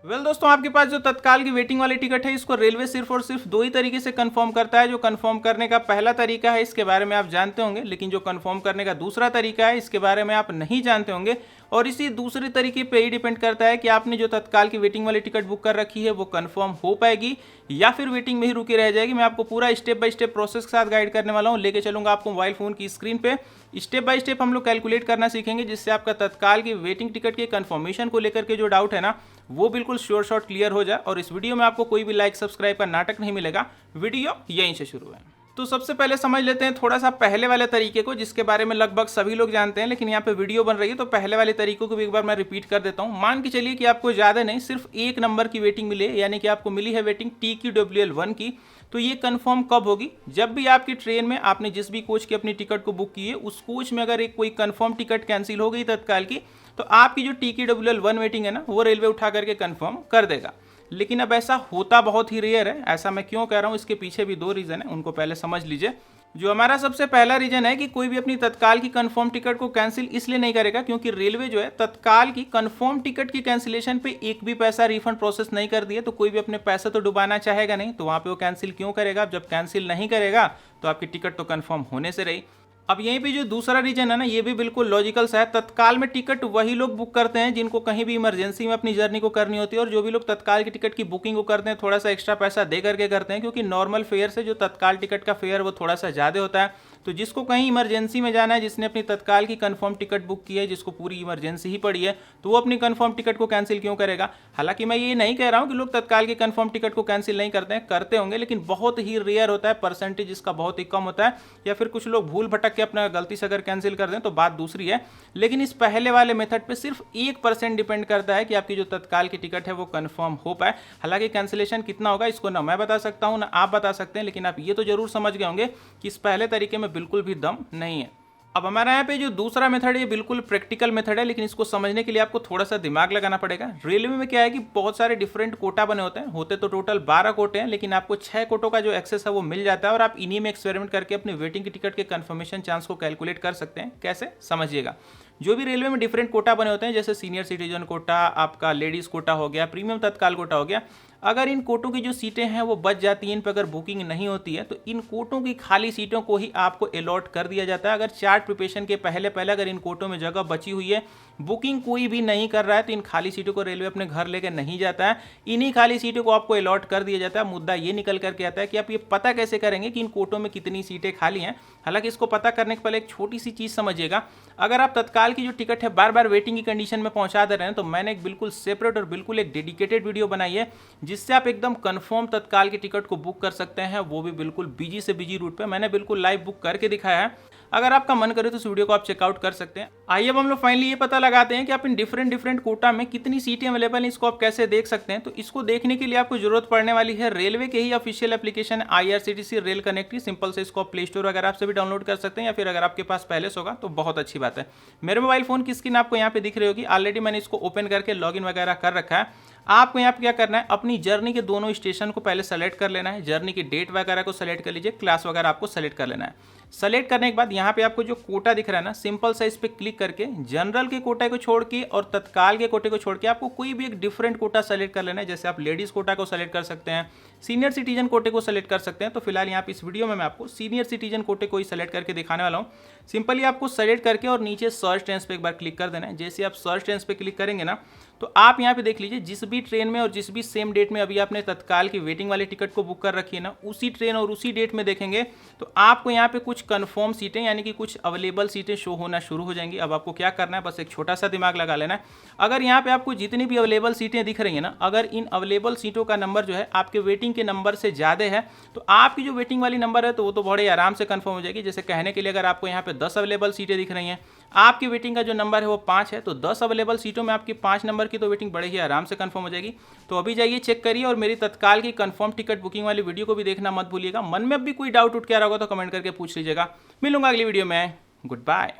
दोस्तों, आपके पास जो तत्काल की वेटिंग वाली टिकट है इसको रेलवे सिर्फ और सिर्फ दो ही तरीके से कंफर्म करता है। जो कंफर्म करने का पहला तरीका है इसके बारे में आप जानते होंगे, लेकिन जो कंफर्म करने का दूसरा तरीका है इसके बारे में आप नहीं जानते होंगे। और इसी दूसरे तरीके पे ही डिपेंड करता है कि आपने जो तत्काल की वेटिंग वाली टिकट बुक कर रखी है वो कंफर्म हो पाएगी या फिर वेटिंग में ही रुकी रह जाएगी। मैं आपको पूरा स्टेप बाय स्टेप प्रोसेस के साथ गाइड करने वाला हूँ, लेके चलूंगा आपको मोबाइल फोन की स्क्रीन पे। स्टेप बाय स्टेप हम लोग कैलकुलेट करना सीखेंगे, जिससे आपका तत्काल की वेटिंग टिकट के कंफर्मेशन को लेकर के जो डाउट है ना वो बिल्कुल श्योर शॉट क्लियर हो जाए। और इस वीडियो में आपको कोई भी लाइक सब्सक्राइब का नाटक नहीं मिलेगा, वीडियो यहीं से शुरू है। तो सबसे पहले समझ लेते हैं थोड़ा सा पहले वाले तरीके को, जिसके बारे में लगभग सभी लोग जानते हैं, लेकिन यहाँ पे वीडियो बन रही है तो पहले वाले तरीकों को भी एक बार मैं रिपीट कर देता हूँ। मान के चलिए कि आपको ज़्यादा नहीं, सिर्फ एक नंबर की वेटिंग मिली है, यानी कि आपको मिली है वेटिंग TQWL1 की। तो ये कंफर्म कब होगी? जब भी आपकी ट्रेन में आपने जिस भी कोच की अपनी टिकट को बुक की है उस कोच में अगर एक कोई कंफर्म टिकट कैंसिल हो गई तत्काल की, तो आपकी जो TQWL1 वेटिंग है ना वो रेलवे उठा करके कंफर्म कर देगा। लेकिन अब ऐसा होता बहुत ही रेयर है। ऐसा मैं क्यों कह रहा हूँ, इसके पीछे भी दो रीज़न है, उनको पहले समझ लीजिए। जो हमारा सबसे पहला रीजन है कि कोई भी अपनी तत्काल की कंफर्म टिकट को कैंसिल इसलिए नहीं करेगा क्योंकि रेलवे जो है तत्काल की कंफर्म टिकट की कैंसिलेशन पे एक भी पैसा रिफंड प्रोसेस नहीं कर दिए, तो कोई भी अपने पैसे तो डुबाना चाहेगा नहीं, तो वहां पे वो कैंसिल क्यों करेगा? जब कैंसिल नहीं करेगा तो आपकी टिकट तो कंफर्म होने से रही। अब यहीं पे जो दूसरा रीजन है ना ये भी बिल्कुल लॉजिकल सा है। तत्काल में टिकट वही लोग बुक करते हैं जिनको कहीं भी इमरजेंसी में अपनी जर्नी को करनी होती है, और जो भी लोग तत्काल की टिकट की बुकिंग को करते हैं थोड़ा सा एक्स्ट्रा पैसा दे करके करते हैं, क्योंकि नॉर्मल फेयर से जो तत्काल टिकट का फेयर वो थोड़ा सा ज़्यादा होता है। तो जिसको कहीं इमरजेंसी में जाना है, जिसने अपनी तत्काल की कंफर्म टिकट बुक की है, जिसको पूरी इमरजेंसी ही पड़ी है, तो वो अपनी कंफर्म टिकट को कैंसिल क्यों करेगा? हालांकि मैं ये नहीं कह रहा हूँ कि लोग तत्काल की कंफर्म टिकट को कैंसिल नहीं करते हैं, करते होंगे, लेकिन बहुत ही रेयर होता है, परसेंटेज इसका बहुत ही कम होता है। या फिर कुछ लोग भूल भटक के अपना गलती से अगर कैंसिल कर दें तो बात दूसरी है। लेकिन इस पहले वाले मेथड पे सिर्फ 1% डिपेंड करता है कि आपकी जो तत्काल की टिकट है वो कंफर्म हो पाए। हालांकि कैंसिलेशन कितना होगा इसको ना मैं बता सकता हूं ना आप बता सकते हैं, लेकिन आप ये तो जरूर समझ गए होंगे कि इस पहले तरीके में बिल्कुल भी दम नहीं है। अब हमारे यहाँ पे जो दूसरा मेथड है बिल्कुल प्रैक्टिकल मेथड है, लेकिन इसको समझने के लिए आपको थोड़ा सा दिमाग लगाना पड़ेगा। रेलवे में क्या है कि बहुत सारे डिफरेंट कोटा बने होते तो टोटल 12 कोटे हैं, लेकिन आपको 6 कोटों का जो एक्सेस है वो मिल जाता है, और आप इन्हीं में एक्सपेरिमेंट करके अपनी वेटिंग की टिकट के कंफर्मेशन चांस को कैलकुलेट कर सकते हैं। कैसे? समझिएगा। जो भी रेलवे में डिफरेंट कोटा बने होते हैं, जैसे सीनियर सिटीजन कोटा, आपका लेडीज़ कोटा हो गया, प्रीमियम तत्काल कोटा हो गया, अगर इन कोटों की जो सीटें हैं वो बच जाती हैं, इन पर अगर बुकिंग नहीं होती है तो इन कोटों की खाली सीटों को ही आपको अलॉट कर दिया जाता है। अगर चार्ट प्रिपरेशन के पहले पहले अगर इन कोटों में जगह बची हुई है, बुकिंग कोई भी नहीं कर रहा है, तो इन खाली सीटों को रेलवे अपने घर लेकर नहीं जाता है, इन्हीं खाली सीटों को आपको अलॉट कर दिया जाता है। मुद्दा ये निकल करके आता है कि आप ये पता कैसे करेंगे कि इन कोटों में कितनी सीटें खाली हैं। हालांकि इसको पता करने के पहले एक छोटी सी चीज़ समझिएगा। अगर आप तत्काल की जो टिकट है बार बार वेटिंग की कंडीशन में पहुंचा दे रहे हैं, तो मैंने एक बिल्कुल सेपरेट और बिल्कुल एक डेडिकेटेड वीडियो बनाई है जिससे आप एकदम कंफर्म तत्काल की टिकट को बुक कर सकते हैं, वो भी बिल्कुल बिजी से बिजी रूट पे। मैंने बिल्कुल लाइव बुक करके दिखाया है। अगर आपका मन करे तो इस वीडियो को आप चेकआउट कर सकते हैं। आइए अब हम लोग फाइनली ये पता लगाते हैं कि आप इन डिफरेंट कोटा में कितनी सीटें अवेलेबल हैं, इसको आप कैसे देख सकते हैं। तो इसको देखने के लिए आपको जरूरत पड़ने वाली है रेलवे के ही official application IRCTC rail connect की। सिंपल से इसको आप प्ले स्टोर वगैरह आपसे भी डाउनलोड कर सकते हैं, या फिर अगर आपके पास पहले से होगा तो बहुत अच्छी बात है। मेरे मोबाइल फोन की स्क्रीन आपको यहाँ पे दिख रही होगी, ऑलरेडी मैंने इसको ओपन करके लॉगिन वगैरह कर रखा है। आपको यहाँ पे क्या करना है, अपनी जर्नी के दोनों स्टेशन को पहले सेलेक्ट कर लेना है, जर्नी की डेट वगैरह को सेलेक्ट कर लीजिए, क्लास वगैरह आपको सेलेक्ट कर लेना है। सेलेक्ट करने के बाद यहाँ पे आपको जो कोटा दिख रहा है ना, सिंपल सा इस पे क्लिक करके जनरल के कोटे को छोड़ के और तत्काल के कोटे को छोड़ के आपको कोई भी एक डिफरेंट कोटा सेलेक्ट कर लेना है। जैसे आप लेडीज कोटा को सेलेक्ट कर सकते हैं, सीनियर सिटीजन कोटे को सेलेक्ट कर सकते हैं। तो फिलहाल यहाँ पे इस वीडियो में मैं आपको सीनियर सिटीजन कोटे को ही सेलेक्ट करके दिखाने वाला हूँ। सिंपली आपको सेलेक्ट करके और नीचे सर्च ट्रेन्स पे एक बार क्लिक कर देना है। जैसे आप सर्च ट्रेन्स पे क्लिक करेंगे ना, तो आप यहाँ पे देख लीजिए जिस भी ट्रेन में और जिस भी सेम डेट में अभी आपने तत्काल की वेटिंग वाली टिकट को बुक कर रखी है ना, उसी ट्रेन और उसी डेट में देखेंगे तो आपको यहाँ पे कुछ कंफर्म सीटें यानी कि कुछ अवेलेबल सीटें शो होना शुरू हो जाएंगी। अब आपको क्या करना है, बस एक छोटा सा दिमाग लगा लेना है। अगर यहाँ पे आपको जितनी भी अवेलेबल सीटें दिख रही है ना, अगर इन अवेलेबल सीटों का नंबर जो है आपके वेटिंग के नंबर से ज़्यादा है, तो आपकी जो वेटिंग वाली नंबर है तो वो तो बड़े आराम से कंफर्म हो जाएगी। जैसे कहने के लिए अगर आपको यहाँ पे 10 अवेलेबल सीटें दिख रही हैं, आपकी वेटिंग का जो नंबर है वो 5 है, तो 10 अवेलेबल सीटों में आपकी 5 नंबर की तो वेटिंग बड़े ही आराम से कंफर्म हो जाएगी। तो अभी जाइए चेक करिए, और मेरी तत्काल की कंफर्म टिकट बुकिंग वाली वीडियो को भी देखना मत भूलिएगा। मन में अब भी कोई डाउट उठ के आ रहा होगा तो कमेंट करके पूछ लीजिएगा। मिलूंगा अगली वीडियो में। Good bye.